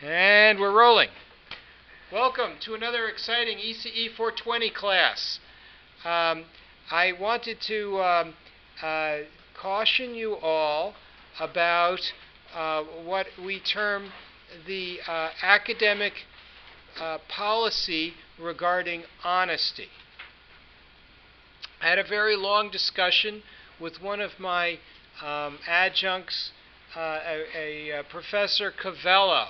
And we're rolling. Welcome to another exciting IACT2014 class. I wanted to caution you all about what we term the academic policy regarding honesty. I had a very long discussion with one of my adjuncts, Professor Cavello.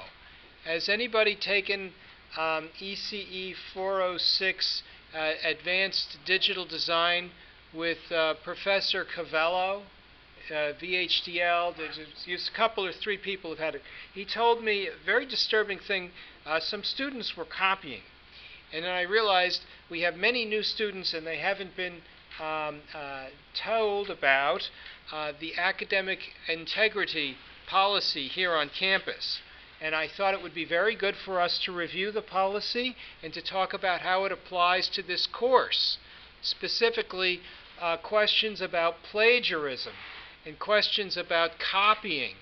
Has anybody taken IACT 406 Advanced Digital Design with Professor Cavello, VHDL? There's a couple or three people have had it. He told me a very disturbing thing. Some students were copying. And then I realized we have many new students and they haven't been told about the academic integrity policy here on campus. And I thought it would be very good for us to review the policy and to talk about how it applies to this course. Specifically, questions about plagiarism and questions about copying.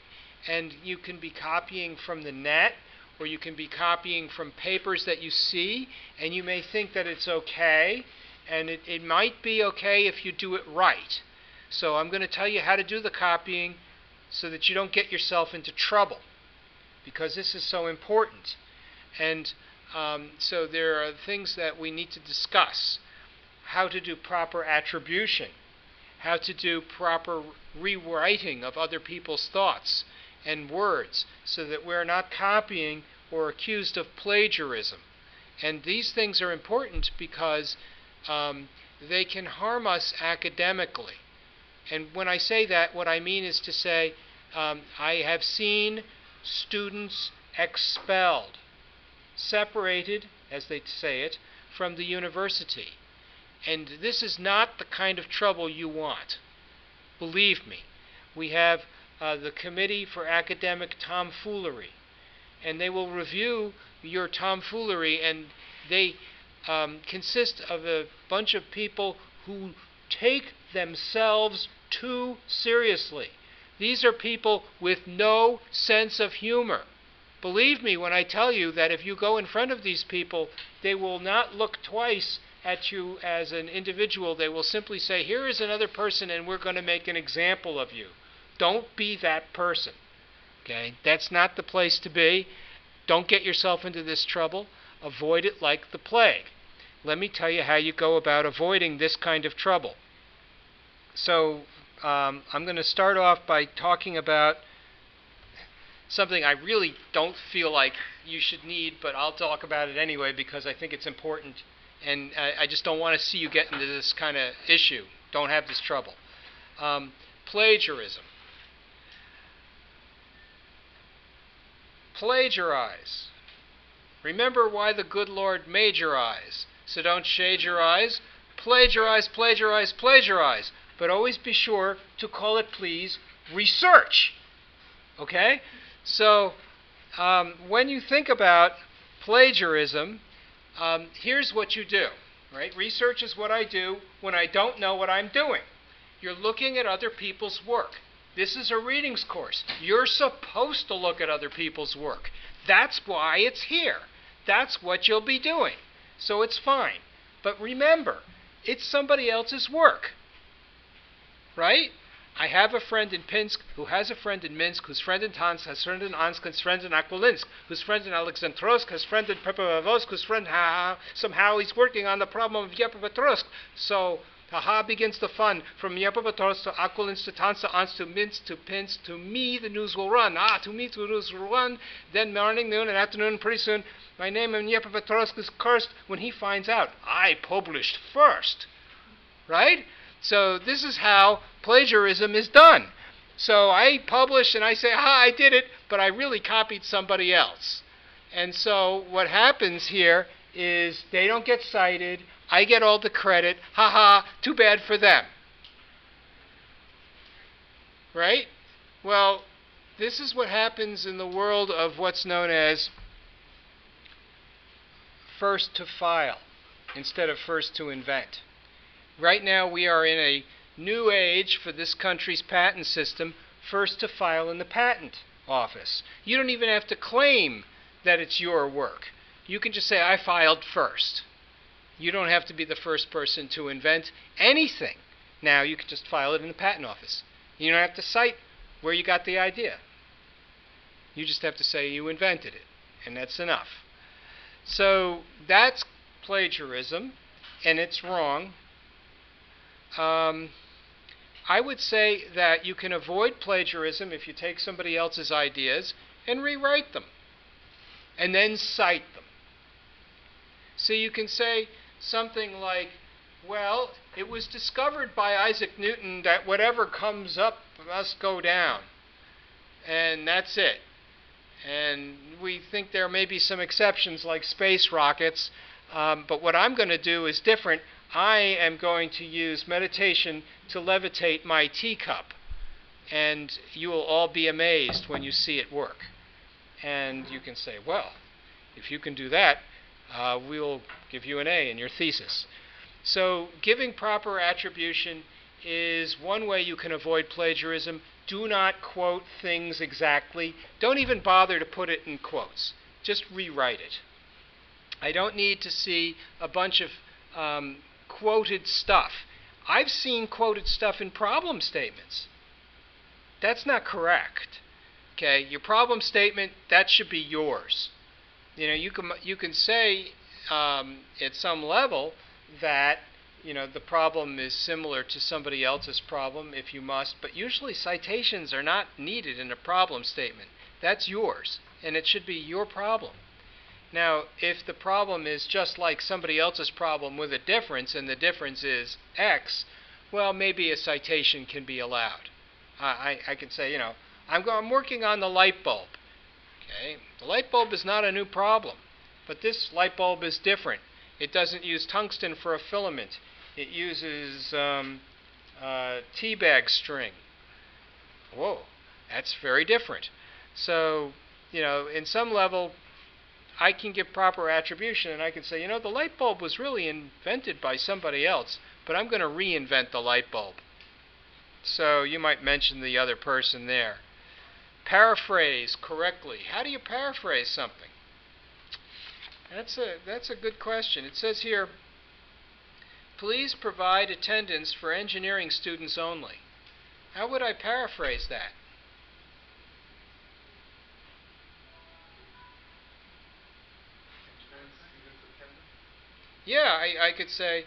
And you can be copying from the net, or you can be copying from papers that you see, and you may think that it's okay, and it might be okay if you do it right. So I'm going to tell you how to do the copying so that you don't get yourself into trouble, because this is so important. And so there are things that we need to discuss. How to do proper attribution, how to do proper rewriting of other people's thoughts and words so that we're not copying or accused of plagiarism. And these things are important because they can harm us academically. And when I say that, what I mean is to say I have seen students expelled, separated, as they say it, from the university. And this is not the kind of trouble you want. Believe me. We have the Committee for Academic Tomfoolery, and they will review your tomfoolery, and they consist of a bunch of people who take themselves too seriously. These are people with no sense of humor. Believe me when I tell you that if you go in front of these people, they will not look twice at you as an individual. They will simply say, here is another person and we're going to make an example of you. Don't be that person. Okay? That's not the place to be. Don't get yourself into this trouble. Avoid it like the plague. Let me tell you how you go about avoiding this kind of trouble. So I'm going to start off by talking about something I really don't feel like you should need, but I'll talk about it anyway because I think it's important, and I just don't want to see you get into this kind of issue. Don't have this trouble. Plagiarism. Plagiarize. Remember why the good Lord made your eyes. So don't shade your eyes. Plagiarize, plagiarize, plagiarize. But always be sure to call it, please, research. Okay? So when you think about plagiarism, here's what you do. Right? Research is what I do when I don't know what I'm doing. You're looking at other people's work. This is a readings course. You're supposed to look at other people's work. That's why it's here. That's what you'll be doing. So it's fine. But remember, it's somebody else's work. Right? I have a friend in Pinsk who has a friend in Minsk, whose friend in Tansk, has friend in Ansk, whose friend in Akvolinsk, whose friend in Alexandrovsk, has friend in Prepavolovsk, whose friend somehow he's working on the problem of Dnipropetrovsk. So begins the fun. From Dnipropetrovsk to Akvolinsk to Tansk to Ansk to Minsk to Pinsk, to me the news will run. To me the news will run. Then morning, noon, and afternoon, pretty soon, my name in Dnipropetrovsk is cursed when he finds out I published first. Right? So this is how plagiarism is done. So I publish and I say, I did it, but I really copied somebody else. And so what happens here is they don't get cited. I get all the credit. Too bad for them. Right? Well, this is what happens in the world of what's known as first to file instead of first to invent. Right now we are in a new age for this country's patent system, first to file in the patent office. You don't even have to claim that it's your work. You can just say, I filed first. You don't have to be the first person to invent anything. Now you can just file it in the patent office. You don't have to cite where you got the idea. You just have to say you invented it, and that's enough. So that's plagiarism, and it's wrong. I would say that you can avoid plagiarism if you take somebody else's ideas and rewrite them, and then cite them. So you can say something like, well, it was discovered by Isaac Newton that whatever comes up must go down, and that's it. And we think there may be some exceptions like space rockets, but what I'm going to do is different. I am going to use meditation to levitate my teacup, and you will all be amazed when you see it work. And you can say, well, if you can do that, we'll give you an A in your thesis. So giving proper attribution is one way you can avoid plagiarism. Do not quote things exactly. Don't even bother to put it in quotes. Just rewrite it. I don't need to see a bunch of quoted stuff. I've seen quoted stuff in problem statements. That's not correct. Okay, your problem statement, that should be yours. You know, you can say at some level that the problem is similar to somebody else's problem if you must, but usually citations are not needed in a problem statement. That's yours, and it should be your problem. Now, if the problem is just like somebody else's problem with a difference, and the difference is X, well, maybe a citation can be allowed. I can say, I'm working on the light bulb. Okay, the light bulb is not a new problem, but this light bulb is different. It doesn't use tungsten for a filament. It uses tea bag string. Whoa, that's very different. So, in some level, I can give proper attribution, and I can say, the light bulb was really invented by somebody else, but I'm going to reinvent the light bulb. So you might mention the other person there. Paraphrase correctly. How do you paraphrase something? That's a good question. It says here, please provide attendance for engineering students only. How would I paraphrase that? Yeah, I could say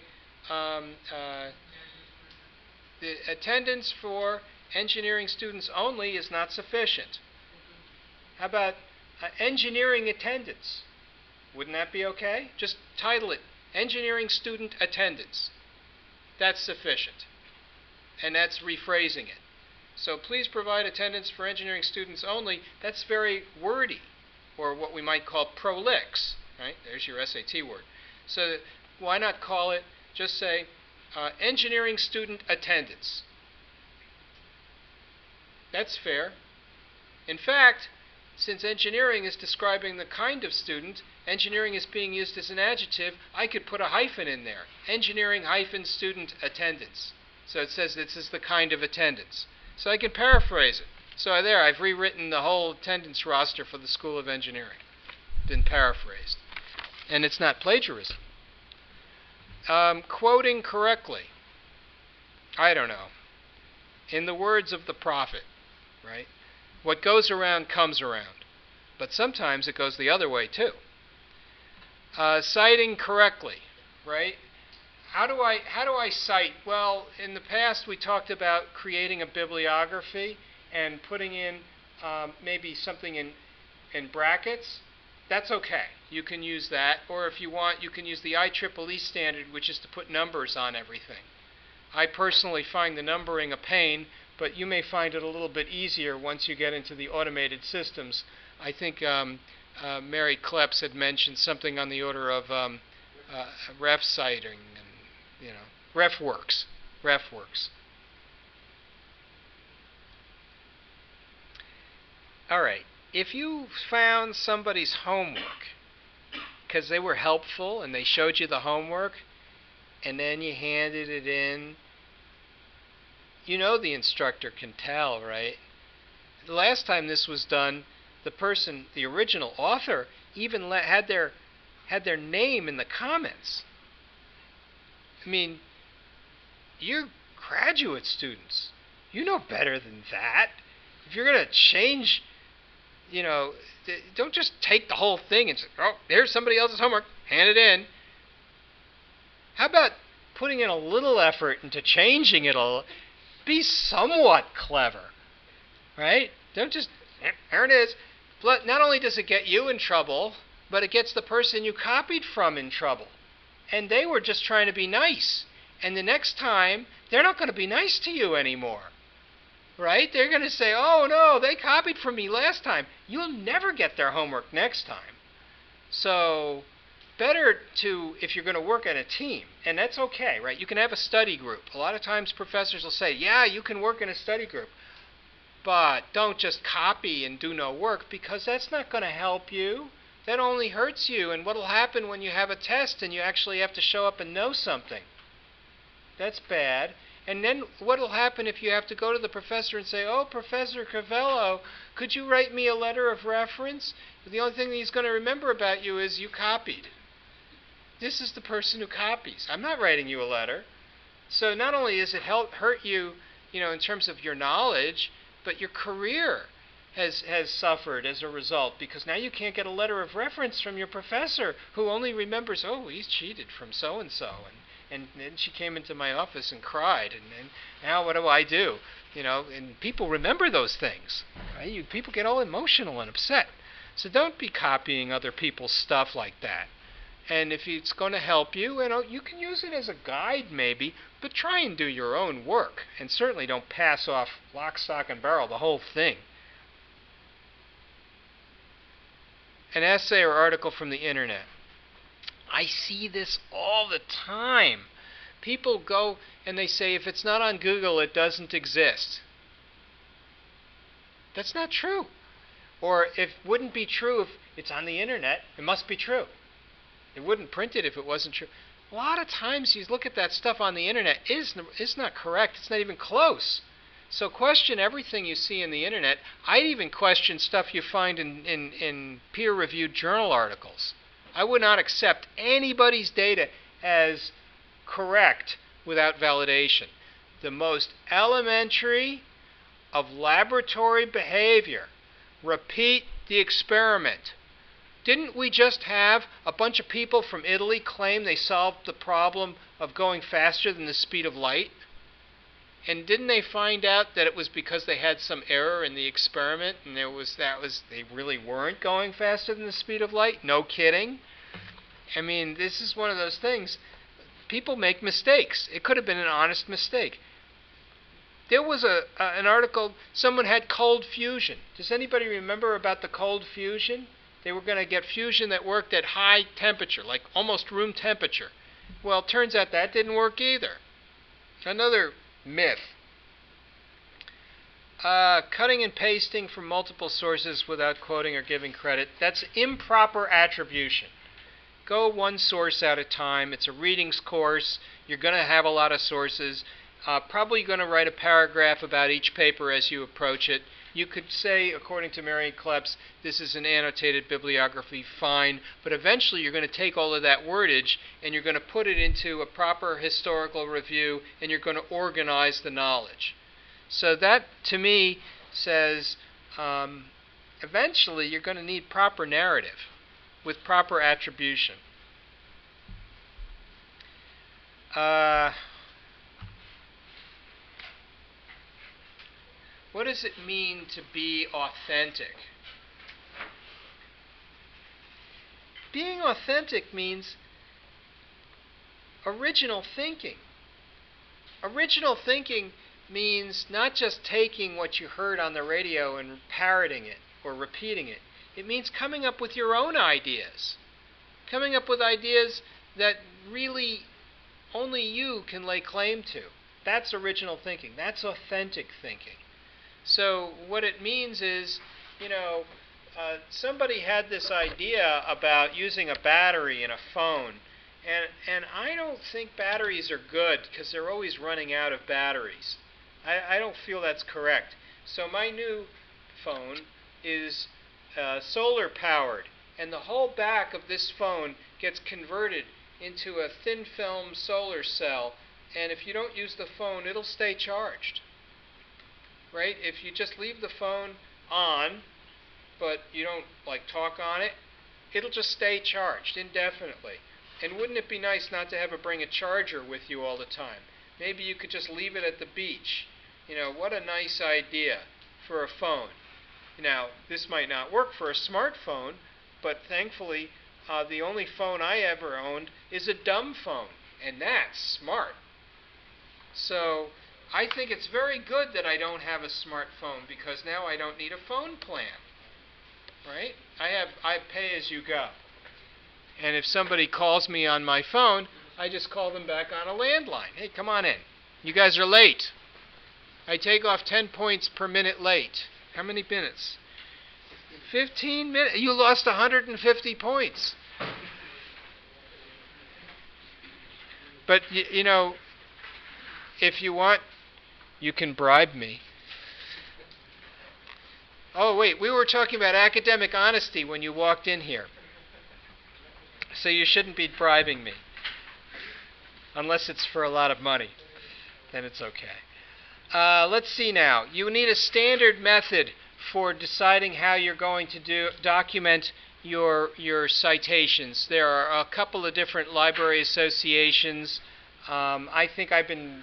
the attendance for engineering students only is not sufficient. How about engineering attendance? Wouldn't that be okay? Just title it Engineering Student Attendance. That's sufficient. And that's rephrasing it. So please provide attendance for engineering students only. That's very wordy, or what we might call prolix. Right? There's your SAT word. So why not call it, just say, engineering student attendance. That's fair. In fact, since engineering is describing the kind of student, engineering is being used as an adjective, I could put a hyphen in there. Engineering hyphen student attendance. So it says this is the kind of attendance. So I can paraphrase it. So there, I've rewritten the whole attendance roster for the School of Engineering. Been paraphrased. And it's not plagiarism. Quoting correctly. I don't know. In the words of the prophet, right? What goes around comes around. But sometimes it goes the other way too. Citing correctly, right? How do I cite? Well, in the past we talked about creating a bibliography and putting in maybe something in brackets. That's okay. You can use that. Or if you want, you can use the IEEE standard, which is to put numbers on everything. I personally find the numbering a pain, but you may find it a little bit easier once you get into the automated systems. I think Mary Kleps had mentioned something on the order of ref citing and RefWorks. All right. If you found somebody's homework because they were helpful and they showed you the homework, and then you handed it in, the instructor can tell, right? The last time this was done, the person, the original author, even had their name in the comments. I mean, you graduate students, you know better than that. If you're going to change, don't just take the whole thing and say, oh, here's somebody else's homework, hand it in. How about putting in a little effort into changing it a little? Be somewhat clever, right? Don't just, there it is. Not only does it get you in trouble, but it gets the person you copied from in trouble. And they were just trying to be nice. And the next time, they're not going to be nice to you anymore. Right? They're going to say, oh no, they copied from me last time. You'll never get their homework next time. So, better to, if you're going to work in a team, and that's okay, right? You can have a study group. A lot of times professors will say, yeah, you can work in a study group. But don't just copy and do no work, because that's not going to help you. That only hurts you. And what will happen when you have a test and you actually have to show up and know something? That's bad. And then what will happen if you have to go to the professor and say, oh, Professor Cavello, could you write me a letter of reference? The only thing he's going to remember about you is you copied. This is the person who copies. I'm not writing you a letter. So not only does it hurt you, in terms of your knowledge, but your career has suffered as a result, because now you can't get a letter of reference from your professor who only remembers, oh, he's cheated from so-and-so. And then she came into my office and cried, and now what do? And people remember those things. Right? People get all emotional and upset. So don't be copying other people's stuff like that. And if it's going to help you, you can use it as a guide maybe, but try and do your own work. And certainly don't pass off lock, stock, and barrel the whole thing. An essay or article from the internet. I see this all the time. People go and they say, if it's not on Google, it doesn't exist. That's not true. Or it wouldn't be true if it's on the internet, it must be true. It wouldn't print it if it wasn't true. A lot of times you look at that stuff on the internet, it's not correct, it's not even close. So question everything you see in the internet. I'd even question stuff you find in peer-reviewed journal articles. I would not accept anybody's data as correct without validation. The most elementary of laboratory behavior. Repeat the experiment. Didn't we just have a bunch of people from Italy claim they solved the problem of going faster than the speed of light? And didn't they find out that it was because they had some error in the experiment, and they really weren't going faster than the speed of light? No kidding. I mean, this is one of those things. People make mistakes. It could have been an honest mistake. There was an article, someone had cold fusion. Does anybody remember about the cold fusion? They were going to get fusion that worked at high temperature, like almost room temperature. Well, it turns out that didn't work either. Another myth. Cutting and pasting from multiple sources without quoting or giving credit. That's improper attribution. Go one source at a time. It's a readings course. You're going to have a lot of sources. Probably going to write a paragraph about each paper as you approach it. You could say, according to Marion Kleps, this is an annotated bibliography, fine, but eventually you're going to take all of that wordage and you're going to put it into a proper historical review, and you're going to organize the knowledge. So that, to me, says eventually you're going to need proper narrative with proper attribution. What does it mean to be authentic? Being authentic means original thinking. Original thinking means not just taking what you heard on the radio and parroting it or repeating it. It means coming up with your own ideas. Coming up with ideas that really only you can lay claim to. That's original thinking. That's authentic thinking. So what it means is, somebody had this idea about using a battery in a phone. And I don't think batteries are good because they're always running out of batteries. I don't feel that's correct. So my new phone is solar powered, and the whole back of this phone gets converted into a thin film solar cell, and if you don't use the phone, it'll stay charged. Right? If you just leave the phone on, but you don't talk on it, it'll just stay charged indefinitely. And wouldn't it be nice not to bring a charger with you all the time? Maybe you could just leave it at the beach. What a nice idea for a phone. Now, this might not work for a smartphone, but thankfully, the only phone I ever owned is a dumb phone, and that's smart. So, I think it's very good that I don't have a smartphone, because now I don't need a phone plan. Right? I pay as you go. And if somebody calls me on my phone, I just call them back on a landline. Hey, come on in. You guys are late. I take off 10 points per minute late. How many minutes? 15 minutes. You lost 150 points. But, if you want, you can bribe me. Oh, wait, we were talking about academic honesty when you walked in here. So you shouldn't be bribing me. Unless it's for a lot of money. Then it's okay. Let's see now. You need a standard method for deciding how you're going to document your citations. There are a couple of different library associations. I think I've been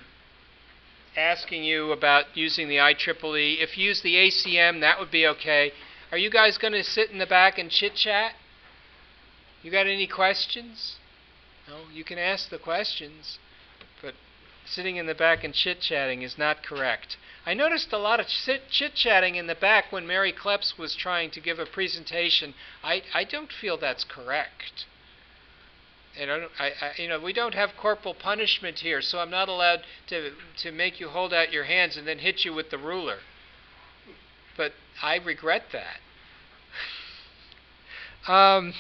asking you about using the IEEE. If you use the ACM, that would be okay. Are you guys going to sit in the back and chit-chat? You got any questions? No, you can ask the questions, but sitting in the back and chit-chatting is not correct. I noticed a lot of chit-chatting in the back when Mary Kleps was trying to give a presentation. I don't feel that's correct. We don't have corporal punishment here, so I'm not allowed to make you hold out your hands and then hit you with the ruler. But I regret that.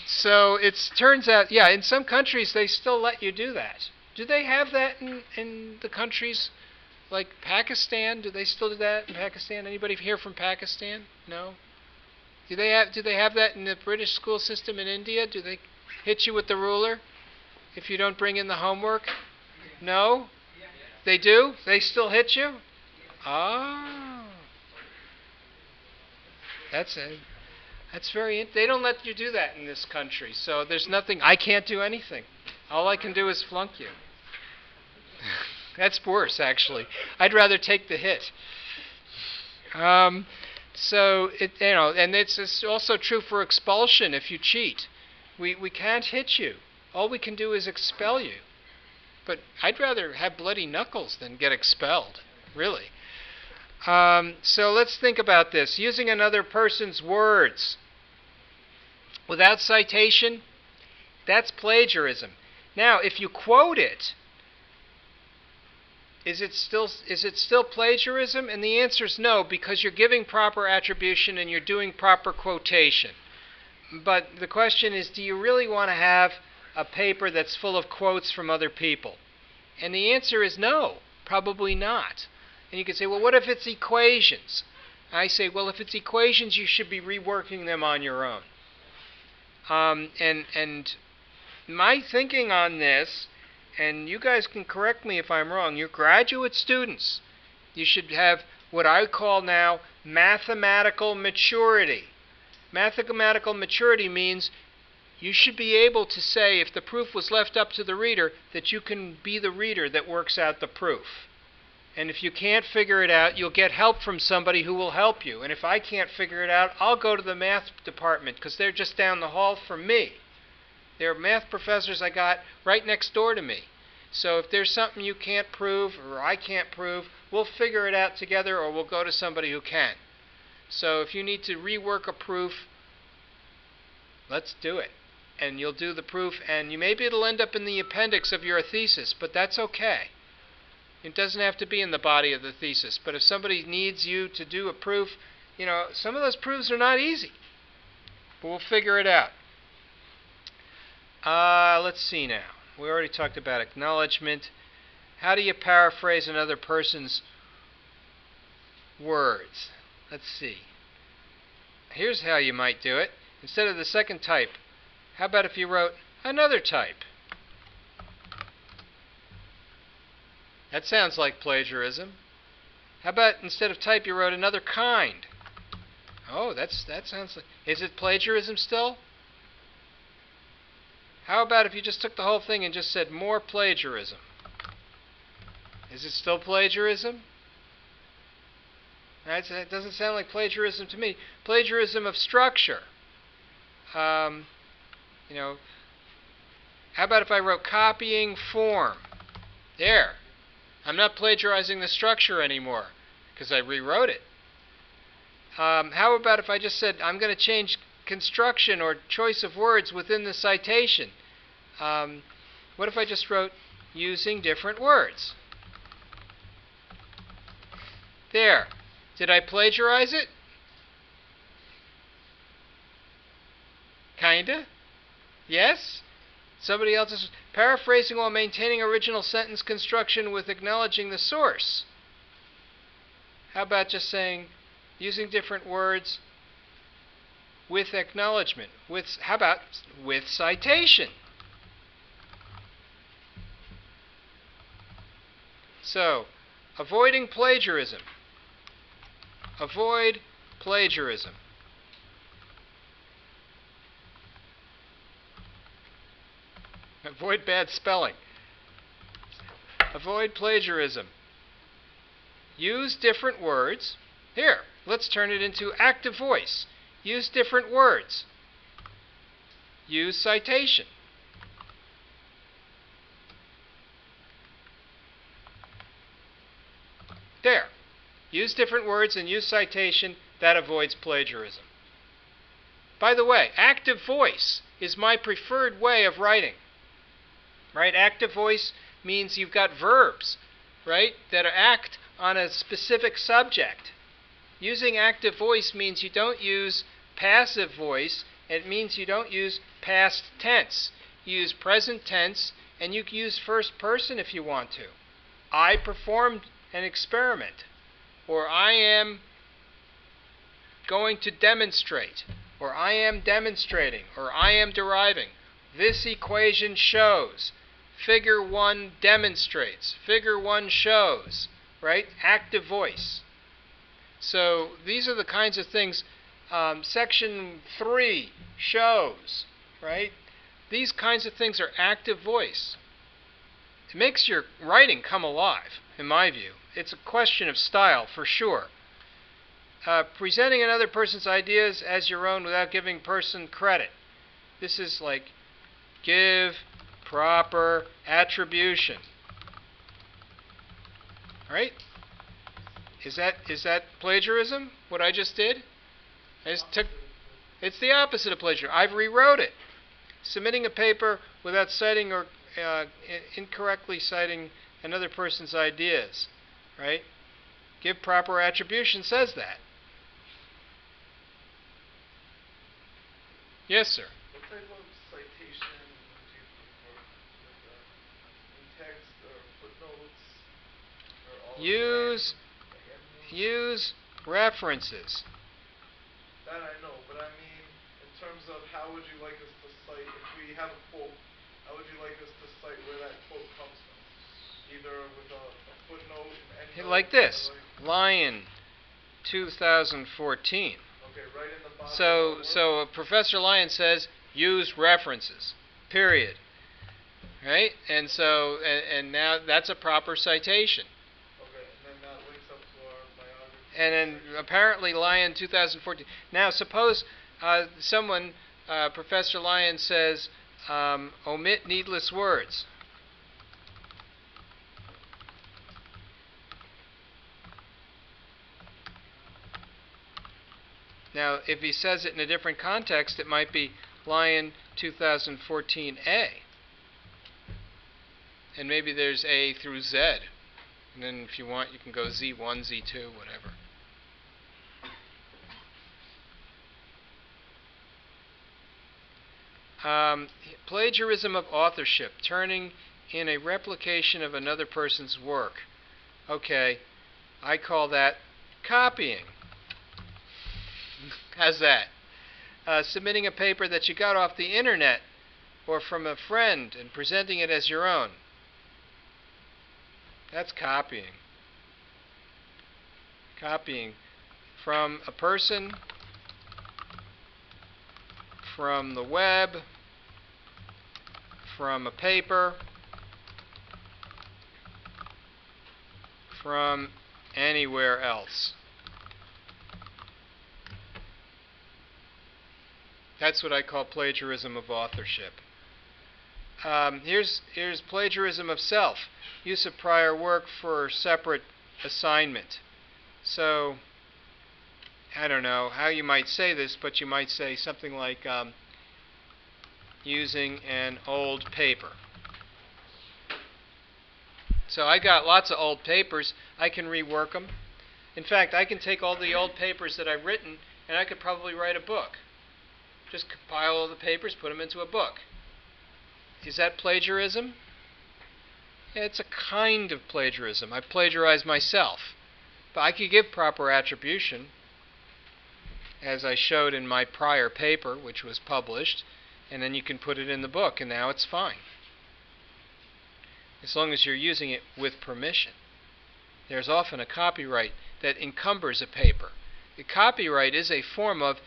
So it turns out, in some countries they still let you do that. Do they have that in the countries like Pakistan? Do they still do that in Pakistan? Anybody here from Pakistan? No? Do they have that in the British school system in India? Do they hit you with the ruler if you don't bring in the homework? No? They do? They still hit you? Oh. That's very. They don't let you do that in this country. So there's nothing. I can't do anything. All I can do is flunk you. That's worse, actually. I'd rather take the hit. So and it's also true for expulsion. If you cheat, we can't hit you. All we can do is expel you. But I'd rather have bloody knuckles than get expelled. Really. So let's think about this. Using another person's words without citation, that's plagiarism. Now, if you quote it, is it still plagiarism? And the answer is no, because you're giving proper attribution and you're doing proper quotation. But the question is, do you really want to have a paper that's full of quotes from other people? And the answer is no, probably not. And you can say, well, what if it's equations? I say, well, if it's equations, you should be reworking them on your own. And my thinking on this, and you guys can correct me if I'm wrong, you're graduate students. You should have what I call now mathematical maturity. Mathematical maturity means you should be able to say, if the proof was left up to the reader, that you can be the reader that works out the proof. And if you can't figure it out, you'll get help from somebody who will help you. And if I can't figure it out, I'll go to the math department, because they're just down the hall from me. There are math professors I got right next door to me. So if there's something you can't prove or I can't prove, we'll figure it out together, or we'll go to somebody who can. So if you need to rework a proof, let's do it. And you'll do the proof, and maybe it'll end up in the appendix of your thesis, but that's okay. It doesn't have to be in the body of the thesis. But if somebody needs you to do a proof, some of those proofs are not easy. But we'll figure it out. Let's see now. We already talked about acknowledgement. How do you paraphrase another person's words? Let's see. here's how you might do it. Instead of the second type, how about if you wrote another type? That sounds like plagiarism. How about instead of type you wrote another kind? Oh, that sounds like... Is it plagiarism still? How about if you just took the whole thing and just said more plagiarism? Is it still plagiarism? It doesn't sound like plagiarism to me. Plagiarism of structure. How about if I wrote copying form? There. I'm not plagiarizing the structure anymore because I rewrote it. How about if I just said I'm going to change construction or choice of words within the citation? What if I just wrote using different words? There. Did I plagiarize it? Kinda? Yes? Somebody else is paraphrasing while maintaining original sentence construction with acknowledging the source. How about just saying using different words with acknowledgement? How about with citation? So, avoiding plagiarism. Avoid plagiarism. Avoid bad spelling. Avoid plagiarism. Use different words. Here, let's turn it into active voice. Use different words. Use citation. There. Use different words and use citation. That avoids plagiarism. By the way, active voice is my preferred way of writing. Right? Active voice means you've got verbs, right, that act on a specific subject. Using active voice means you don't use passive voice. It means you don't use past tense. You use present tense, and you can use first person if you want to. I performed an experiment, or I am going to demonstrate, or I am demonstrating, or I am deriving. This equation shows. Figure 1 demonstrates. Figure 1 shows. Right? Active voice. So these are the kinds of things. Section 3 shows. Right? These kinds of things are active voice. It makes your writing come alive, in my view. It's a question of style, for sure. Presenting another person's ideas as your own without giving person credit. This is like give proper attribution. Right? Is that plagiarism, what I just did? It's the opposite of plagiarism. I've rewrote it. Submitting a paper without citing or incorrectly citing another person's ideas. Right? Give proper attribution says that. Yes, sir. What type of citation do you prefer? In text or footnotes? Or all Use references. That I know, but I mean, in terms of how would you like us to cite, if we have a quote, how would you like us to cite where that quote comes from? Either with a footnote, an endnote, like this, Lyon 2014. Okay, right in the bottom. So Professor Lyon says use references. Period. Right? And so and now that's a proper citation. Okay, and then that links up to our biography. And then apparently Lyon 2014. Now suppose someone, Professor Lyon says, omit needless words. Now, if he says it in a different context, it might be Lyon 2014A. And maybe there's A through Z. And then if you want, you can go Z1, Z2, whatever. Plagiarism of authorship, turning in a replication of another person's work. Okay, I call that copying. How's that? Submitting a paper that you got off the internet or from a friend and presenting it as your own. That's copying. Copying from a person, from the web, from a paper, from anywhere else. That's what I call plagiarism of authorship. Here's plagiarism of self. Use of prior work for separate assignment. So, I don't know how you might say this, but you might say something like using an old paper. So I got lots of old papers. I can rework them. In fact, I can take all the old papers that I've written and I could probably write a book. Just compile all the papers, put them into a book. Is that plagiarism? Yeah, it's a kind of plagiarism. I plagiarized myself. But I could give proper attribution, as I showed in my prior paper, which was published, and then you can put it in the book, and now it's fine. As long as you're using it with permission. There's often a copyright that encumbers a paper. The copyright is a form of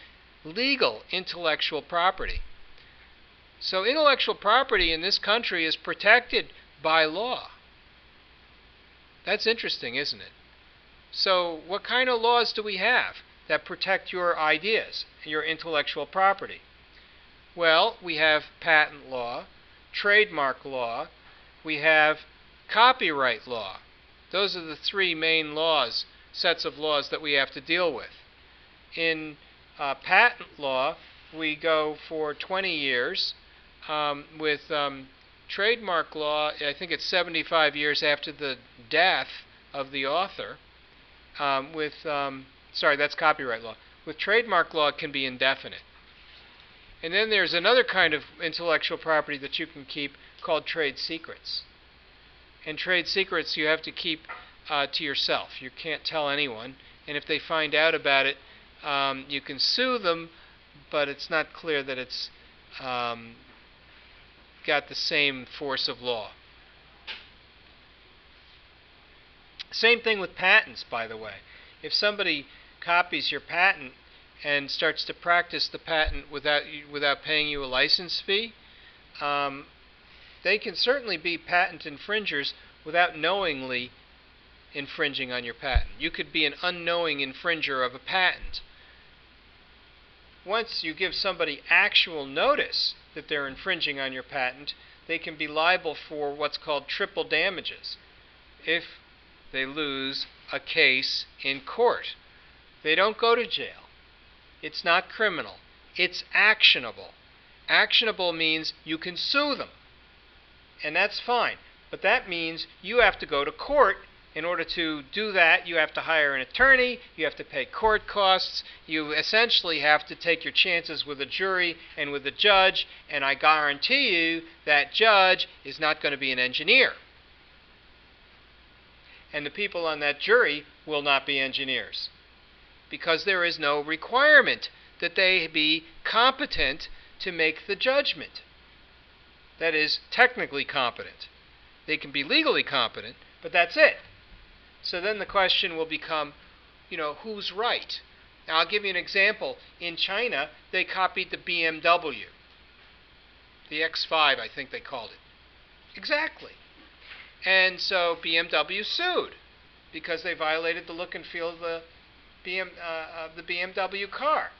legal intellectual property. So intellectual property in this country is protected by law. That's interesting, isn't it? So what kind of laws do we have that protect your ideas, your intellectual property? Well, we have patent law, trademark law, we have copyright law. Those are the three main laws, sets of laws that we have to deal with. In patent law, we go for 20 years. With trademark law, I think it's 75 years after the death of the author. Sorry, that's copyright law. With trademark law, it can be indefinite. And then there's another kind of intellectual property that you can keep called trade secrets. And trade secrets you have to keep to yourself. You can't tell anyone. And if they find out about it, you can sue them, but it's not clear that it's got the same force of law. Same thing with patents, by the way. If somebody copies your patent and starts to practice the patent without paying you a license fee, they can certainly be patent infringers without knowingly infringing on your patent. You could be an unknowing infringer of a patent. Once you give somebody actual notice that they're infringing on your patent, they can be liable for what's called triple damages if they lose a case in court. They don't go to jail. It's not criminal. It's actionable. Actionable means you can sue them, and that's fine. But that means you have to go to court. In order to do that, you have to hire an attorney, you have to pay court costs, you essentially have to take your chances with a jury and with a judge, and I guarantee you that judge is not going to be an engineer. And the people on that jury will not be engineers, because there is no requirement that they be competent to make the judgment. That is, technically competent. They can be legally competent, but that's it. So then the question will become, who's right? Now I'll give you an example. In China, they copied the BMW. The X5, I think they called it. Exactly. And so BMW sued because they violated the look and feel of the BMW car.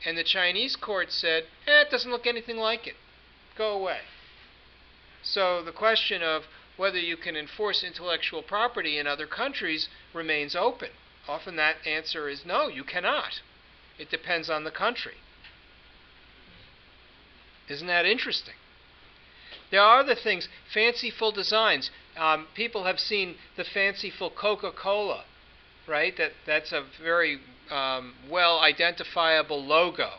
And the Chinese court said, it doesn't look anything like it. Go away. So the question of whether you can enforce intellectual property in other countries remains open. Often that answer is no, you cannot. It depends on the country. Isn't that interesting? There are other things, fanciful designs. People have seen the fanciful Coca-Cola, right? That's a very well identifiable logo.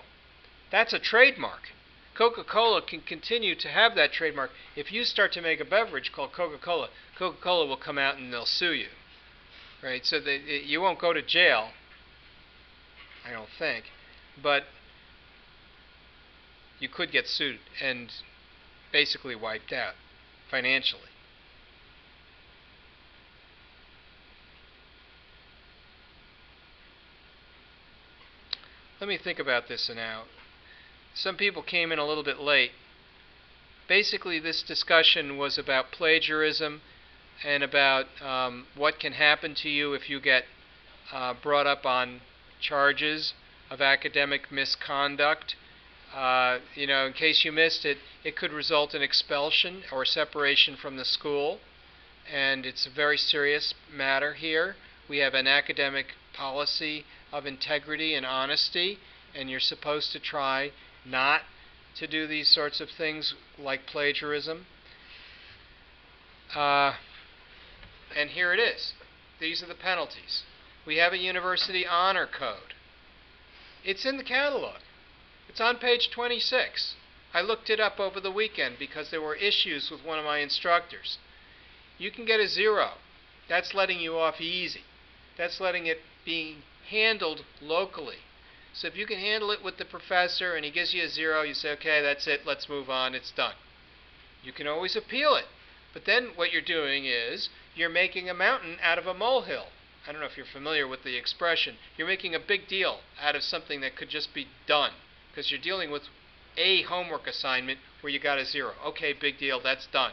That's a trademark. Coca-Cola can continue to have that trademark. If you start to make a beverage called Coca-Cola, Coca-Cola will come out and they'll sue you. Right? So you won't go to jail, I don't think. but you could get sued and basically wiped out financially. Let me think about this now. Some people came in a little bit late. Basically, this discussion was about plagiarism and about what can happen to you if you get brought up on charges of academic misconduct. In case you missed it, it could result in expulsion or separation from the school, and it's a very serious matter here. We have an academic policy of integrity and honesty, and you're supposed to try not to do these sorts of things like plagiarism. And here it is. These are the penalties. We have a university honor code. It's in the catalog. It's on page 26. I looked it up over the weekend because there were issues with one of my instructors. You can get a 0. That's letting you off easy. That's letting it be handled locally. So if you can handle it with the professor and he gives you a 0, you say, okay, that's it, let's move on, it's done. You can always appeal it. But then what you're doing is you're making a mountain out of a molehill. I don't know if you're familiar with the expression. You're making a big deal out of something that could just be done, because you're dealing with a homework assignment where you got a 0. Okay, big deal, that's done.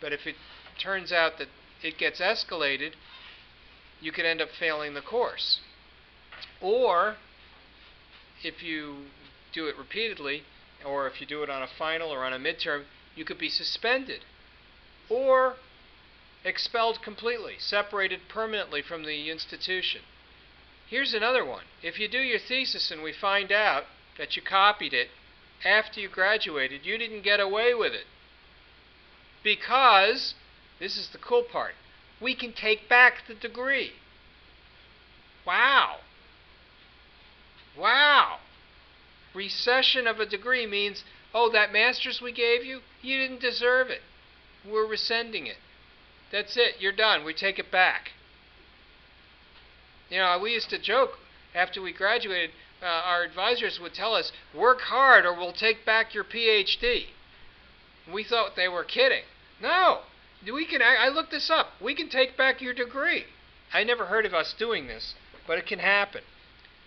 But if it turns out that it gets escalated, you could end up failing the course. Or if you do it repeatedly, or if you do it on a final or on a midterm, you could be suspended or expelled completely, separated permanently from the institution. Here's another one. If you do your thesis and we find out that you copied it after you graduated, you didn't get away with it. Because, this is the cool part, we can take back the degree. Wow. Wow. Recession of a degree means, oh, that master's we gave you, you didn't deserve it. We're rescinding it. That's it. You're done. We take it back. We used to joke after we graduated, our advisors would tell us, work hard or we'll take back your PhD. We thought they were kidding. No. I looked this up. We can take back your degree. I never heard of us doing this, but it can happen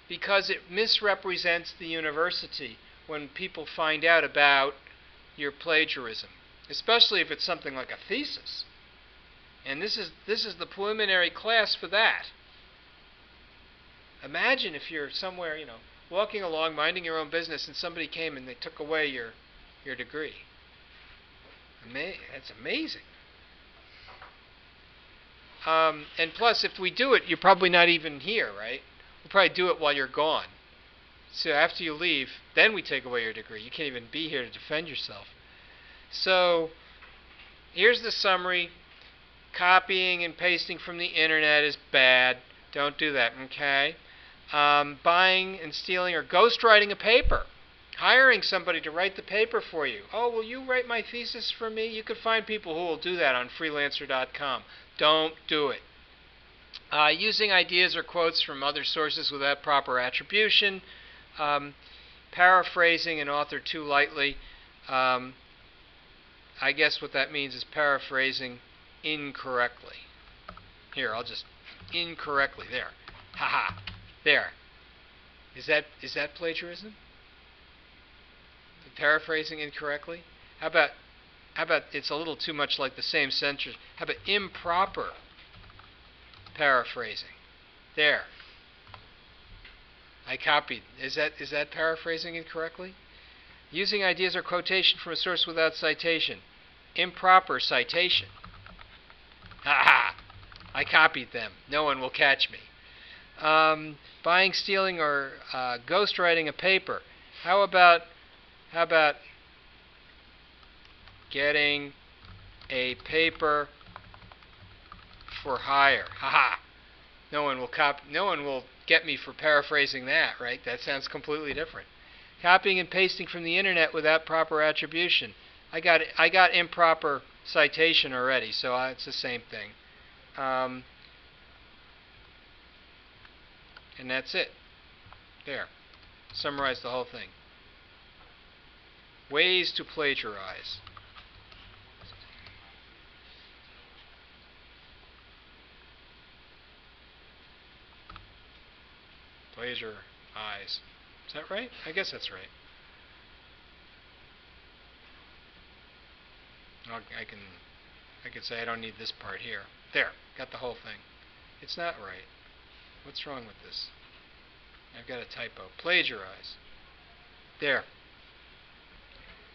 because it misrepresents the university when people find out about your plagiarism, especially if it's something like a thesis. And this is the preliminary class for that. Imagine if you're somewhere, walking along, minding your own business, and somebody came and they took away your degree. That's amazing. And plus, if we do it, you're probably not even here, right? We'll probably do it while you're gone. So after you leave, then we take away your degree. You can't even be here to defend yourself. So here's the summary. Copying and pasting from the internet is bad. Don't do that, okay? Buying and stealing or ghostwriting a paper. Hiring somebody to write the paper for you. Oh, will you write my thesis for me? You could find people who will do that on freelancer.com. Don't do it. Using ideas or quotes from other sources without proper attribution. Paraphrasing an author too lightly. I guess what that means is paraphrasing incorrectly. Here, I'll just incorrectly. There. Haha. There. Is that plagiarism? Paraphrasing incorrectly? How about it's a little too much like the same sentence. How about improper paraphrasing? There. I copied. Is that paraphrasing incorrectly? Using ideas or quotation from a source without citation. Improper citation. Ha! I copied them. No one will catch me. Buying, stealing, or ghostwriting a paper. How about getting a paper for hire? Ha! No one will get me for paraphrasing that, right? That sounds completely different. Copying and pasting from the internet without proper attribution. I got improper citation already, so it's the same thing. And that's it. There. Summarize the whole thing. Ways to plagiarize. Plagiarize. Is that right? I guess that's right. I could say I don't need this part here. There, got the whole thing. It's not right. What's wrong with this? I've got a typo. Plagiarize. There.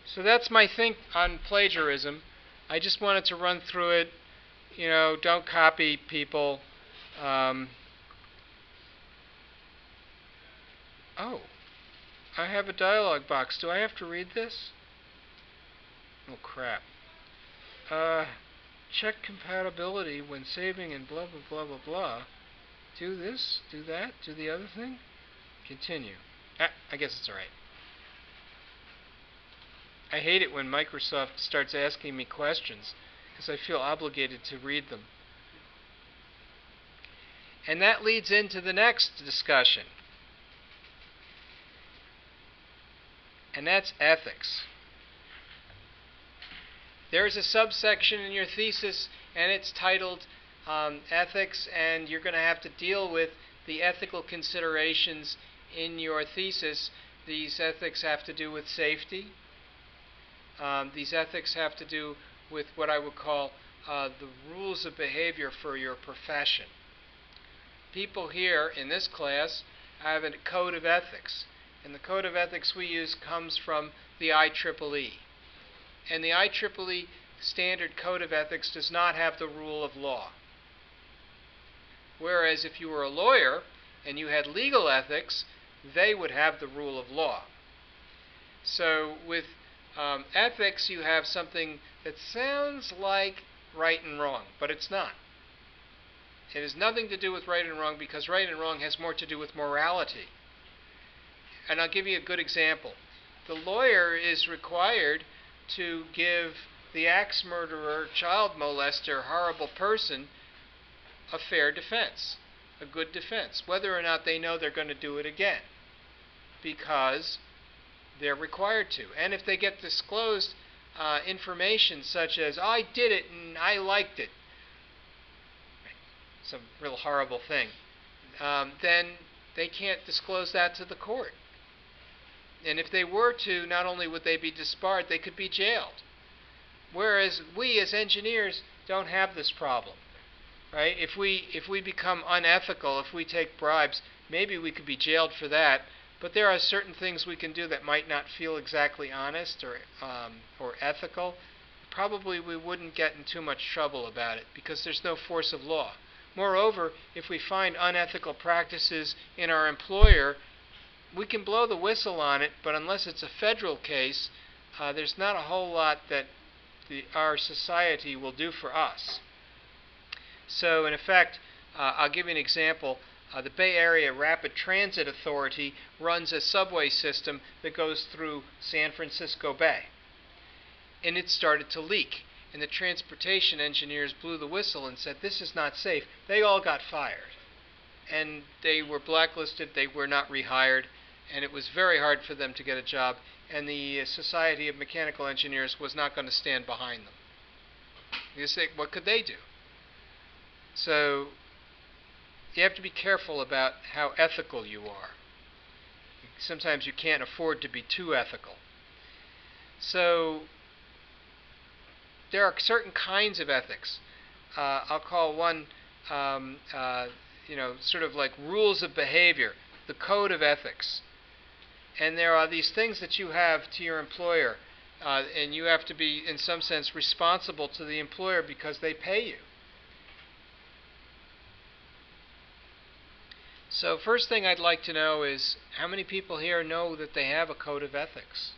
So that's my thing on plagiarism. I just wanted to run through it. You know, don't copy people. Oh, I have a dialog box. Do I have to read this? Oh, crap. Check compatibility when saving and blah, blah, blah, blah, blah. Do this, do that, do the other thing. Continue. I guess it's alright. I hate it when Microsoft starts asking me questions because I feel obligated to read them. And that leads into the next discussion. And that's ethics. There's a subsection in your thesis, and it's titled Ethics, and you're going to have to deal with the ethical considerations in your thesis. These ethics have to do with safety. These ethics have to do with what I would call the rules of behavior for your profession. People here in this class have a code of ethics, and the code of ethics we use comes from the IEEE. And the IEEE Standard Code of Ethics does not have the rule of law. Whereas if you were a lawyer and you had legal ethics, they would have the rule of law. So with ethics, you have something that sounds like right and wrong, but it's not. It has nothing to do with right and wrong because right and wrong has more to do with morality. And I'll give you a good example. The lawyer is required to give the axe murderer, child molester, horrible person a fair defense, a good defense, whether or not they know they're going to do it again, because they're required to. And if they get disclosed information such as, I did it and I liked it, some real horrible thing, then they can't disclose that to the court. And if they were to, not only would they be disbarred, they could be jailed. Whereas we as engineers don't have this problem, right? If we become unethical, if we take bribes, maybe we could be jailed for that. But there are certain things we can do that might not feel exactly honest or ethical. Probably we wouldn't get in too much trouble about it because there's no force of law. Moreover, if we find unethical practices in our employer, we can blow the whistle on it, but unless it's a federal case, there's not a whole lot that our society will do for us. So in effect, I'll give you an example. The Bay Area Rapid Transit Authority runs a subway system that goes through San Francisco Bay. And it started to leak. And the transportation engineers blew the whistle and said, this is not safe. They all got fired. And they were blacklisted, they were not rehired, and it was very hard for them to get a job. And the Society of Mechanical Engineers was not going to stand behind them. You say, what could they do? So you have to be careful about how ethical you are. Sometimes you can't afford to be too ethical. So there are certain kinds of ethics. I'll call one, sort of like rules of behavior, the code of ethics. And there are these things that you have to your employer, and you have to be, in some sense, responsible to the employer because they pay you. So first thing I'd like to know is, how many people here know that they have a code of ethics?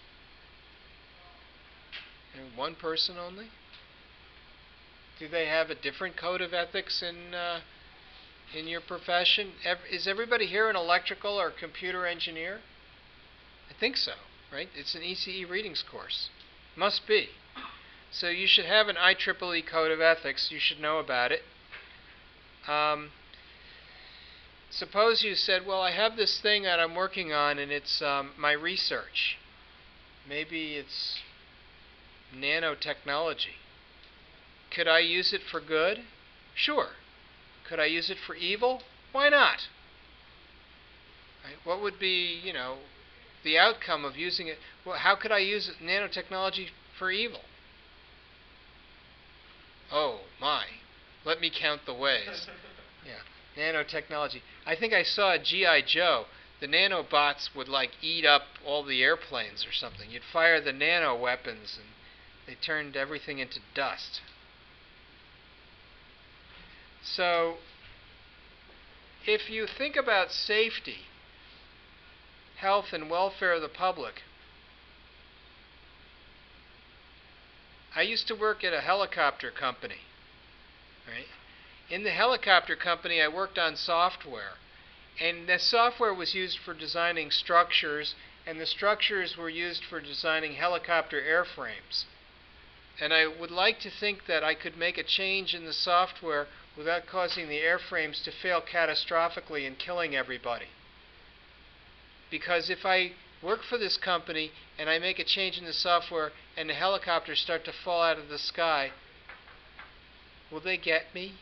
One person only? Do they have a different code of ethics in your profession? Is everybody here an electrical or computer engineer? I think so, right? It's an ECE readings course. Must be. So you should have an IEEE code of ethics. You should know about it. suppose you said, well, I have this thing that I'm working on, and it's my research. Maybe it's nanotechnology. Could I use it for good? Sure. Could I use it for evil? Why not? Right? What would be, the outcome of using it? Well, how could I use nanotechnology for evil? Oh, my. Let me count the ways. Yeah, nanotechnology. I think I saw a G.I. Joe. The nanobots would, eat up all the airplanes or something. You'd fire the nano weapons, and they turned everything into dust. So, if you think about safety, health, and welfare of the public, I used to work at a helicopter company. Right? In the helicopter company, I worked on software. And the software was used for designing structures, and the structures were used for designing helicopter airframes. And I would like to think that I could make a change in the software without causing the airframes to fail catastrophically and killing everybody. Because if I work for this company and I make a change in the software and the helicopters start to fall out of the sky, will they get me?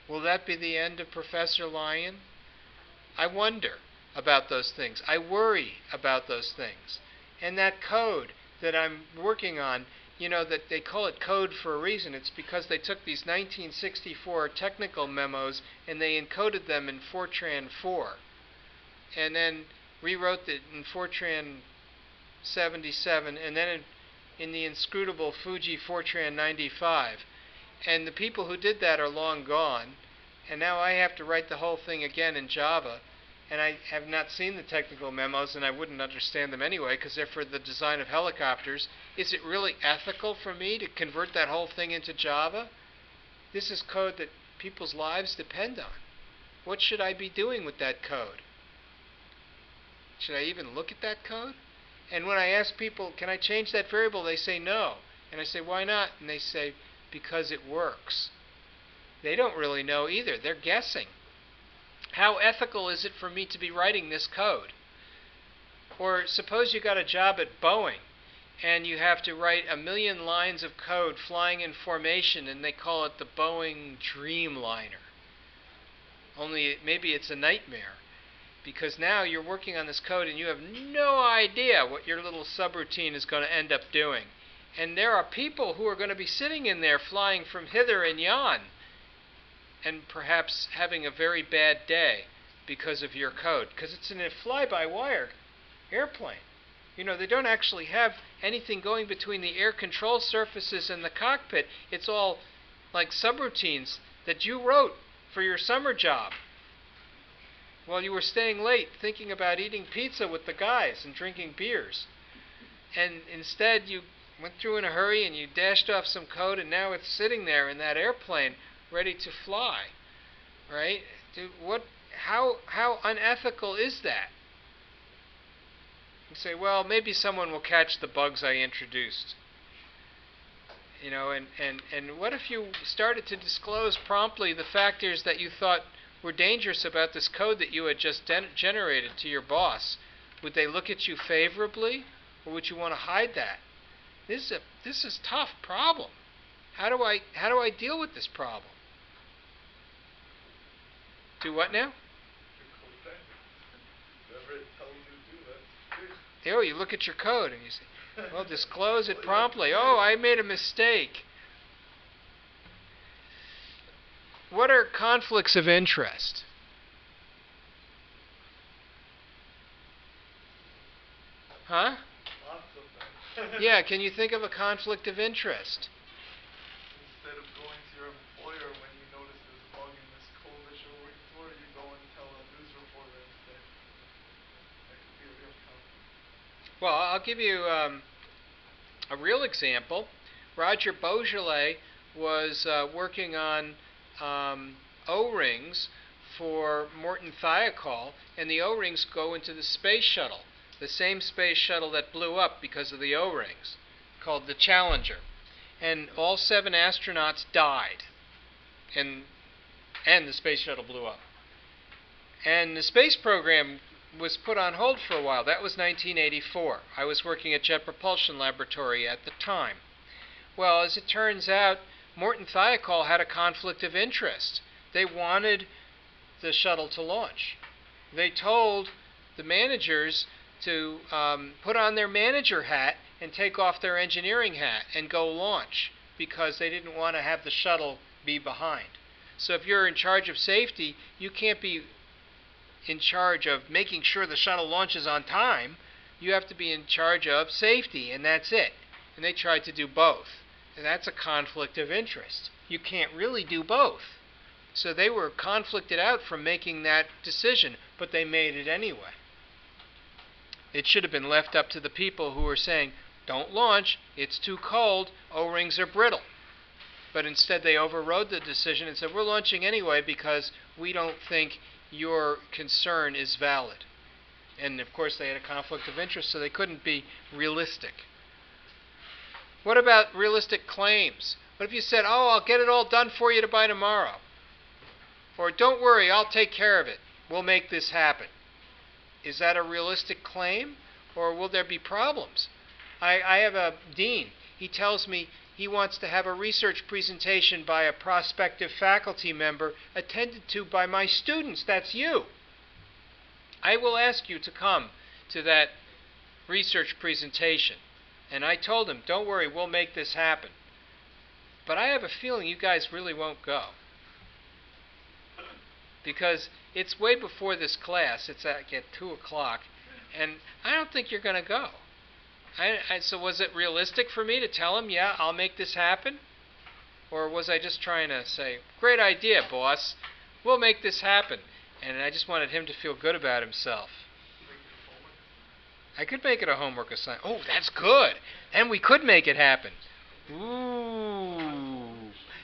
Will that be the end of Professor Lyon? I wonder about those things. I worry about those things. And that code that I'm working on, that they call it code for a reason. It's because they took these 1964 technical memos and they encoded them in Fortran 4. And then rewrote it in Fortran 77, and then in the inscrutable Fuji Fortran 95. And the people who did that are long gone. And now I have to write the whole thing again in Java. And I have not seen the technical memos, and I wouldn't understand them anyway, because they're for the design of helicopters. Is it really ethical for me to convert that whole thing into Java? This is code that people's lives depend on. What should I be doing with that code? Should I even look at that code? And when I ask people, can I change that variable, they say no. And I say, why not? And they say, because it works. They don't really know either. They're guessing. How ethical is it for me to be writing this code? Or suppose you got a job at Boeing and you have to write 1 million lines of code flying in formation, and they call it the Boeing Dreamliner. Only maybe it's a nightmare, because now you're working on this code and you have no idea what your little subroutine is going to end up doing. And there are people who are going to be sitting in there flying from hither and yon, and perhaps having a very bad day because of your code, because it's in a fly-by-wire airplane. They don't actually have anything going between the air control surfaces and the cockpit. It's all like subroutines that you wrote for your summer job while you were staying late thinking about eating pizza with the guys and drinking beers. And instead you went through in a hurry and you dashed off some code, and now it's sitting there in that airplane ready to fly, right? How unethical is that? You say, well, maybe someone will catch the bugs I introduced. And what if you started to disclose promptly the factors that you thought were dangerous about this code that you had just generated to your boss? Would they look at you favorably, or would you want to hide that? This is a tough problem. How do I deal with this problem? Do what now? Whatever it tells you to do, that's good. You look at your code and you say, well, disclose it promptly. Oh, I made a mistake. What are conflicts of interest? Huh? Lots of them. Yeah, can you think of a conflict of interest? Instead of going to your employer when you notice there's a bug in this code that you're working for, you go and tell a news reporter instead. That could be a real conflict. Well, I'll give you a real example. Roger Beaujolais was working on O-rings for Morton Thiokol, and the O-rings go into the space shuttle, the same space shuttle that blew up because of the O-rings, called the Challenger. And all 7 astronauts died, and the space shuttle blew up. And the space program was put on hold for a while. That was 1984. I was working at Jet Propulsion Laboratory at the time. Well, as it turns out, Morton Thiokol had a conflict of interest. They wanted the shuttle to launch. They told the managers to put on their manager hat and take off their engineering hat and go launch, because they didn't want to have the shuttle be behind. So if you're in charge of safety, you can't be in charge of making sure the shuttle launches on time. You have to be in charge of safety, and that's it. And they tried to do both. And that's a conflict of interest. You can't really do both. So they were conflicted out from making that decision, but they made it anyway. It should have been left up to the people who were saying, don't launch, it's too cold, O-rings are brittle. But instead they overrode the decision and said, we're launching anyway because we don't think your concern is valid. And of course they had a conflict of interest, so they couldn't be realistic. What about realistic claims? What if you said, oh, I'll get it all done for you by tomorrow? Or don't worry, I'll take care of it. We'll make this happen. Is that a realistic claim, or will there be problems? I have a dean. He tells me he wants to have a research presentation by a prospective faculty member attended to by my students. That's you. I will ask you to come to that research presentation. And I told him, don't worry, we'll make this happen. But I have a feeling you guys really won't go. Because it's way before this class. It's at 2 o'clock. And I don't think you're going to go. So was it realistic for me to tell him, yeah, I'll make this happen? Or was I just trying to say, great idea, boss. We'll make this happen. And I just wanted him to feel good about himself. I could make it a homework assignment. Oh, that's good. Then we could make it happen. Ooh.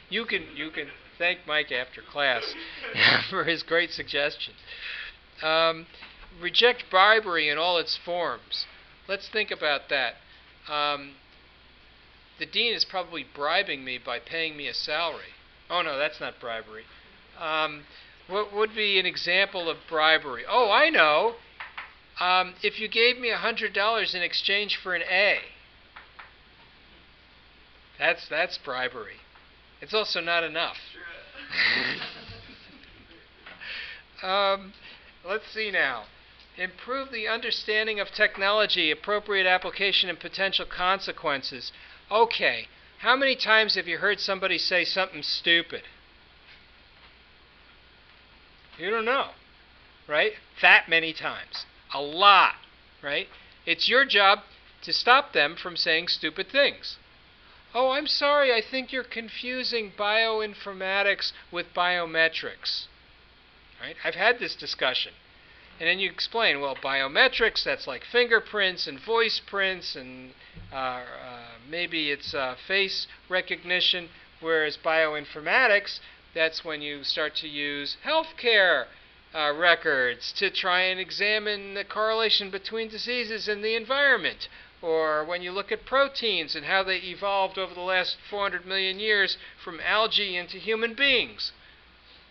You can thank Mike after class for his great suggestion. Reject bribery in all its forms. Let's think about that. The dean is probably bribing me by paying me a salary. Oh, no, that's not bribery. What would be an example of bribery? Oh, I know. If you gave me $100 in exchange for an A, that's bribery. It's also not enough. Let's see now. Improve the understanding of technology, appropriate application, and potential consequences. Okay, how many times have you heard somebody say something stupid? You don't know, right? That many times. A lot, right? It's your job to stop them from saying stupid things. Oh, I'm sorry, I think you're confusing bioinformatics with biometrics. Right? I've had this discussion. And then you explain, well, biometrics, that's like fingerprints and voice prints, and maybe it's face recognition, whereas bioinformatics, that's when you start to use healthcare records to try and examine the correlation between diseases and the environment, or when you look at proteins and how they evolved over the last 400 million years from algae into human beings.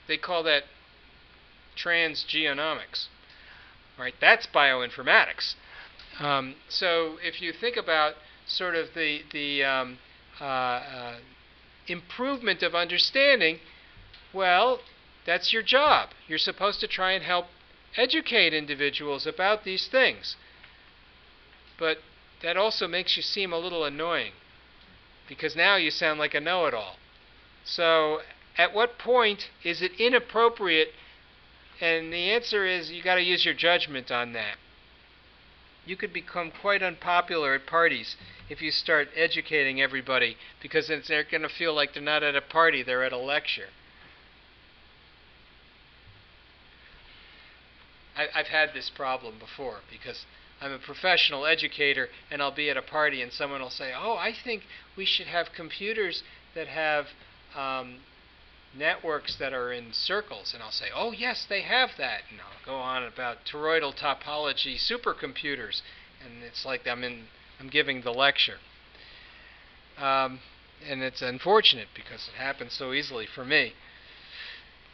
They call that transgenomics. Right? That's bioinformatics. So if you think about sort of the improvement of understanding, well, that's your job. You're supposed to try and help educate individuals about these things. But that also makes you seem a little annoying, because now you sound like a know-it-all. So at what point is it inappropriate? And the answer is you got to use your judgment on that. You could become quite unpopular at parties if you start educating everybody, because they're going to feel like they're not at a party, they're at a lecture. I've had this problem before, because I'm a professional educator and I'll be at a party and someone will say, oh, I think we should have computers that have networks that are in circles. And I'll say, oh, yes, they have that. And I'll go on about toroidal topology supercomputers. And it's like I'm giving the lecture. And it's unfortunate because it happens so easily for me.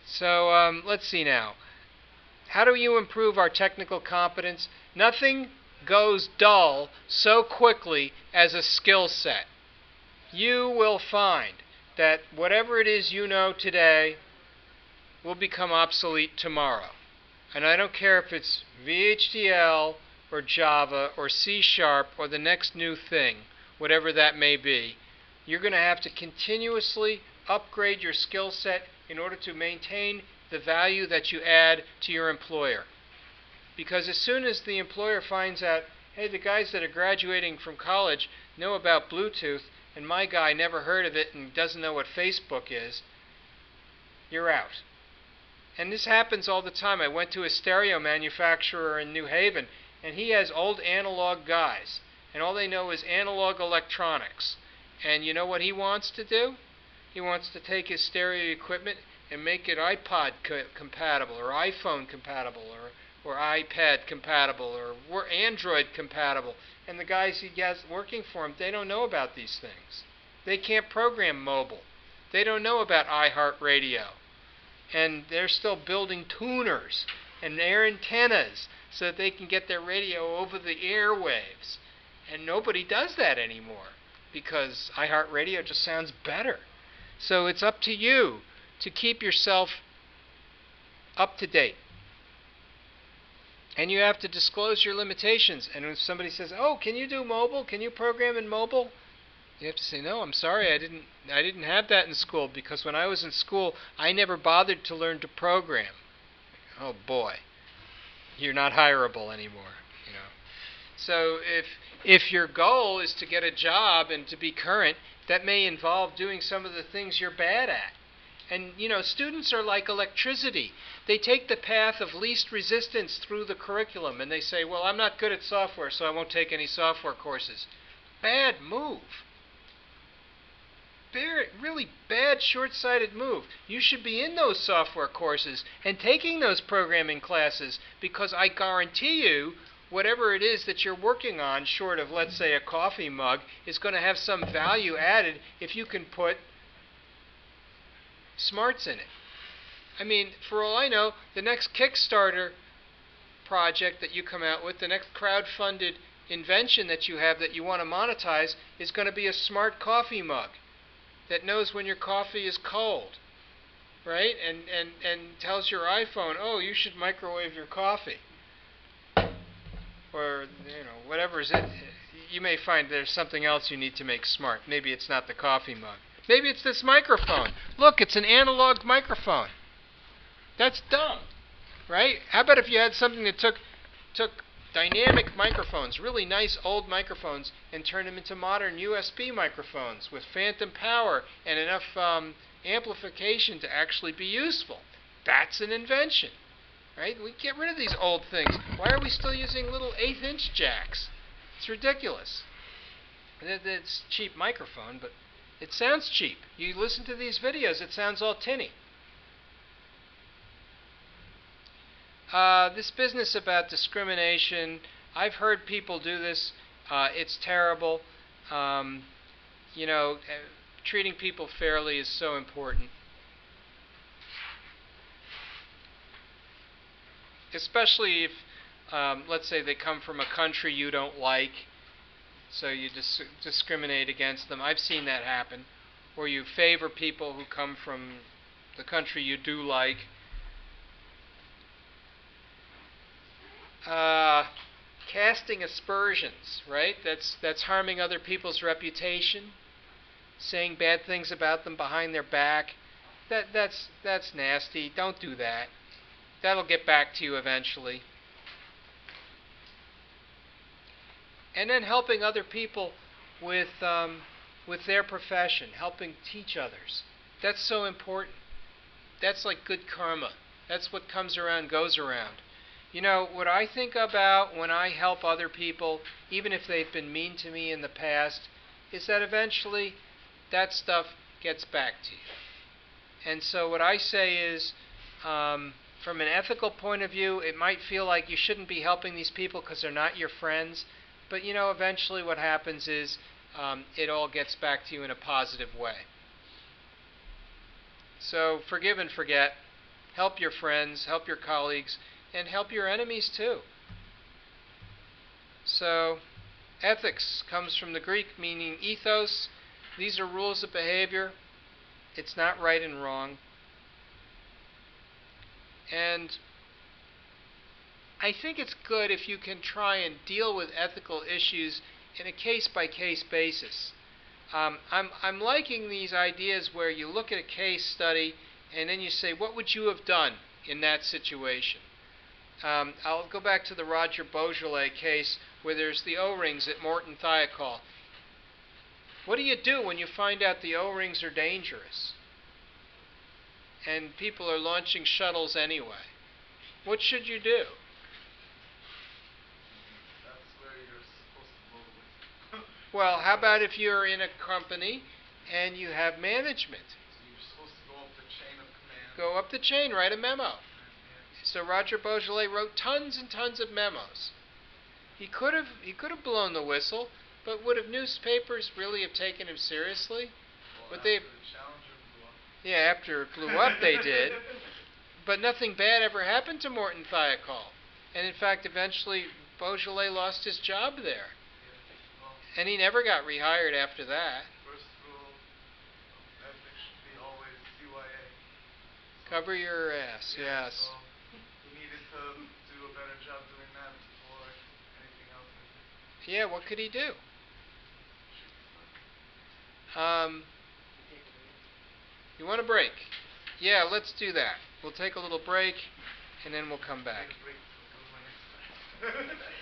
So let's see now. How do you improve our technical competence? Nothing goes dull so quickly as a skill set. You will find that whatever it is you know today will become obsolete tomorrow. And I don't care if it's VHDL or Java or C# or the next new thing, whatever that may be. You're going to have to continuously upgrade your skill set in order to maintain the value that you add to your employer. Because as soon as the employer finds out, hey, the guys that are graduating from college know about Bluetooth, and my guy never heard of it and doesn't know what Facebook is, you're out. And this happens all the time. I went to a stereo manufacturer in New Haven, and he has old analog guys, and all they know is analog electronics. And you know what he wants to do? He wants to take his stereo equipment and make it iPod compatible, or iPhone compatible, or iPad compatible, or Android compatible. And the guys he has working for him, they don't know about these things. They can't program mobile. They don't know about iHeartRadio. And they're still building tuners and their antennas so that they can get their radio over the airwaves. And nobody does that anymore because iHeartRadio just sounds better. So it's up to you to keep yourself up to date. And you have to disclose your limitations. And if somebody says, oh, can you do mobile? Can you program in mobile? You have to say, no, I'm sorry, I didn't have that in school, because when I was in school, I never bothered to learn to program. Oh boy, you're not hireable anymore. So if your goal is to get a job and to be current, that may involve doing some of the things you're bad at. And students are like electricity. They take the path of least resistance through the curriculum, and they say, well, I'm not good at software, so I won't take any software courses. Bad move. Really bad, short-sighted move. You should be in those software courses and taking those programming classes, because I guarantee you whatever it is that you're working on, short of, let's say, a coffee mug, is going to have some value added if you can put smarts in it. I mean, for all I know, the next Kickstarter project that you come out with, the next crowd-funded invention that you have that you want to monetize, is going to be a smart coffee mug that knows when your coffee is cold, right? And tells your iPhone, oh, you should microwave your coffee. Or, whatever is it. You may find there's something else you need to make smart. Maybe it's not the coffee mug. Maybe it's this microphone. Look, it's an analog microphone. That's dumb, right? How about if you had something that took dynamic microphones, really nice old microphones, and turned them into modern USB microphones with phantom power and enough amplification to actually be useful? That's an invention, right? We get rid of these old things. Why are we still using little 1/8-inch jacks? It's ridiculous. It's a cheap microphone, but it sounds cheap. You listen to these videos, it sounds all tinny. This business about discrimination, I've heard people do this. It's terrible. Treating people fairly is so important. Especially if, let's say, they come from a country you don't like, so you discriminate against them. I've seen that happen. Or you favor people who come from the country you do like. Casting aspersions, right? That's harming other people's reputation. Saying bad things about them behind their back. That's nasty. Don't do that. That'll get back to you eventually. And then helping other people with their profession, helping teach others. That's so important. That's like good karma. That's what comes around goes around. What I think about when I help other people, even if they've been mean to me in the past, is that eventually that stuff gets back to you. And so what I say is, from an ethical point of view, it might feel like you shouldn't be helping these people because they're not your friends. But, eventually what happens is it all gets back to you in a positive way. So forgive and forget. Help your friends, help your colleagues, and help your enemies too. So, ethics comes from the Greek meaning ethos. These are rules of behavior. It's not right and wrong. And I think it's good if you can try and deal with ethical issues in a case-by-case basis. I'm liking these ideas where you look at a case study and then you say, what would you have done in that situation? I'll go back to the Roger Beaujolais case where there's the O-rings at Morton Thiokol. What do you do when you find out the O-rings are dangerous and people are launching shuttles anyway? What should you do? That's where you're supposed to blow the whistle. Well, how about if you're in a company and you have management? So you're supposed to go up the chain of command. Go up the chain, write a memo. Yeah. So Roger Beaujolais wrote tons and tons of memos. He could have blown the whistle, but would have newspapers really have taken him seriously? Well, Would they? after the Challenger blew up. Yeah, after it blew up, they did. But nothing bad ever happened to Morton Thiokol. And in fact, eventually Beaujolais lost his job there. Yeah. Well, And he never got rehired after that. first rule of ethics should be always CYA. So, Cover your ass, yeah, yes. So he needed to do a better job doing that before anything else. Yeah, what could he do? You want a break? Yeah, let's do that. We'll take a little break, and then we'll come back. Take a break. Go to my next class.